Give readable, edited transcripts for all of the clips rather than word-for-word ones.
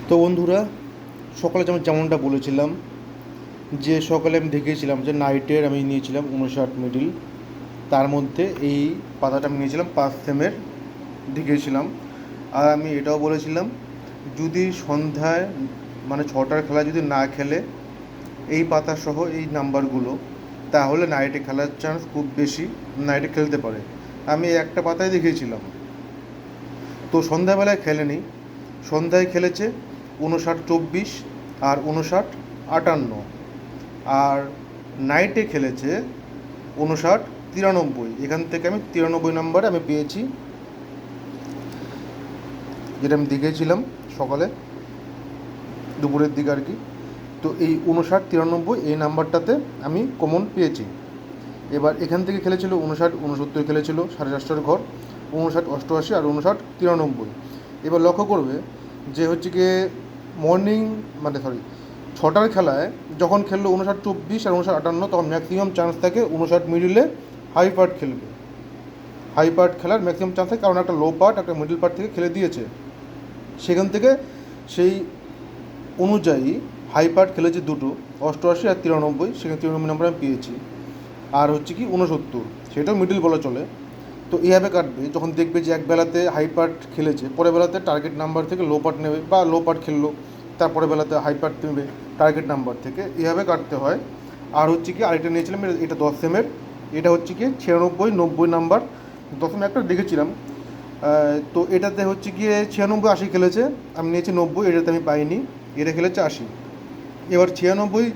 তো বন্ধুরা, সকালে যেমনটা বলেছিলাম যে সকালে আমি দেখিয়েছিলাম যে নাইটের আমি নিয়েছিলাম 59 মিডিল। তার মধ্যে এই পাতাটা আমি নিয়েছিলাম 5 সেমের দেখিয়েছিলাম। আর আমি এটাও বলেছিলাম যদি সন্ধ্যায় মানে 6টার খেলা যদি না খেলে এই পাতাসহ এই নাম্বারগুলো, তাহলে নাইটে খেলার চান্স খুব বেশি, নাইটে খেলতে পারে। আমি একটা পাতায় দেখিয়েছিলাম। তো সন্ধ্যাবেলায় খেলেনি, সন্ধ্যায় খেলেছে 59-24 আর 59-58। আর নাইটে খেলেছে 59-93। এখান থেকে আমি 93 নাম্বারে আমি পেয়েছি, যেটা আমি দেখেছিলাম সকালে দুপুরের দিকে আর কি। তো এই 59-93 এই নাম্বারটাতে আমি কমন পেয়েছি। এবার এখান থেকে খেলেছিল 59-69 খেলেছিল 4.5টার ঘর, 59-88 আর 59-93। এবার লক্ষ্য করবে যে হচ্ছে গিয়ে মর্নিং মানে 6টার খেলায় যখন খেললো 59-24 আর 59-58, তখন ম্যাক্সিমাম চান্স থাকে 59 মিডিলে হাই পার্ট খেলবে। হাই পার্ট খেলার ম্যাক্সিমাম চান্স থাকে, কারণ একটা লো পার্ট একটা মিডল পার্ট থেকে খেলে দিয়েছে। সেখান থেকে সেই অনুযায়ী হাই পার্ট খেলেছে দুটো, 88 আর 93। সেখানে 93 নাম্বার আমি পেয়েছি। আর হচ্ছে কি 69, সেটাও মিডল বলা চলে। তো এইভাবে কাটবে, যখন দেখবে যে এক বেলাতে হাই পার্ট খেলেছে, পরের বেলাতে টার্গেট নাম্বার থেকে লো পার্ট নেবে, বা লো পার্ট খেললো তারপরে বেলাতে হাই পার্ট নেবে টার্গেট নাম্বার থেকে, এইভাবে কাটতে হয়। আর হচ্ছে কি আরেকটা নিয়েছিলাম, এটা 10 সেমের, এটা হচ্ছে কি 96-90 নাম্বার। 10 সেমে একটা দেখেছিলাম। তো এটাতে হচ্ছে গিয়ে 96-80 খেলেছে, আমি নিয়েছি 90, এটাতে আমি পাইনি, এটা খেলেছে 80। এবার 96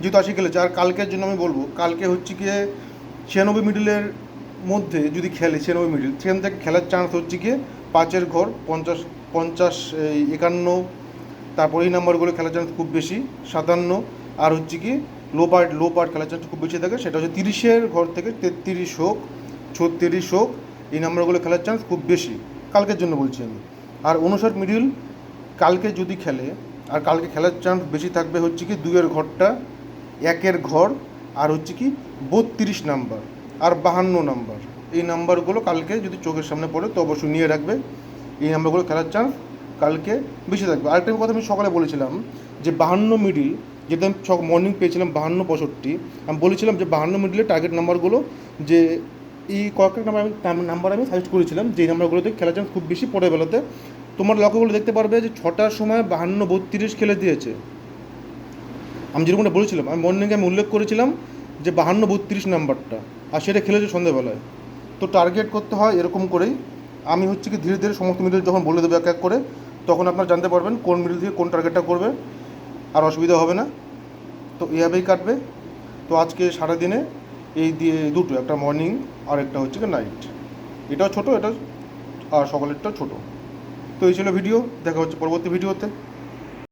যেহেতু 80 খেলেছে, আর কালকের জন্য আমি বলবো, কালকে হচ্ছে গিয়ে 96 মিডলের মধ্যে যদি খেলে 96 মিডল, সেখান থেকে খেলার চান্স হচ্ছে গিয়ে 5-এর ঘর, 50, 51। তারপর এই নাম্বারগুলো খেলার চান্স খুব বেশি, 57। আর হচ্ছে কি লো পার্ট খেলার চান্স খুব বেশি থাকে, সেটা হচ্ছে 30-এর ঘর থেকে 33 হোক, 36 হোক, এই নাম্বারগুলো খেলার চান্স খুব বেশি, কালকের জন্য বলছি আমি। আর 59 মিডিল কালকে যদি খেলে, আর কালকে খেলার চান্স বেশি থাকবে হচ্ছে কি 2-এর ঘরটা, 1-এর ঘর, আর হচ্ছে কি 32 নাম্বার আর 52 নাম্বার। এই নাম্বারগুলো কালকে যদি চোখের সামনে পড়ে তো অবশ্যই নিয়ে রাখবে, এই নাম্বারগুলো খেলার চান্স কালকে বেশি থাকবে। আরেকটা কথা আমি সকালে বলেছিলাম যে 52 মিডিল, যেটা আমি মর্নিং পেয়েছিলাম 52-65, আমি বলেছিলাম যে 52 মিডিলের টার্গেট নাম্বারগুলো, যে এই কয়েকটা নাম্বার আমি সাজেস্ট করেছিলাম যে এই নাম্বারগুলোতে খেলার চান্স খুব বেশি পরের বেলাতে। তোমার লক্ষ্যগুলো দেখতে পারবে যে 6টার সময় 52-32 খেলে দিয়েছে। আমি যেরকমটা বলেছিলাম, আমি মর্নিংয়ে আমি উল্লেখ করেছিলাম যে 52-32 নাম্বারটা, আর সেটা খেলেছে সন্ধ্যাবেলায়। তো টার্গেট করতে হয় এরকম করেই। আমি হচ্ছে কি ধীরে ধীরে সমস্ত মিডল যখন বলে দেবো এক এক করে, তখন আপনারা জানতে পারবেন কোন মিডল থেকে কোন টার্গেটটা করবে, আর অসুবিধা হবে না। তো এইভাবেই কাটবে। তো আজকে সারাদিনে এই দিয়ে দুটো, একটা মর্নিং আর একটা হচ্ছে কি নাইট, এটাও ছোটো, এটা আর সকালেরটাও ছোটো। তো এই ছিল ভিডিও, দেখা হচ্ছে পরবর্তী ভিডিওতে।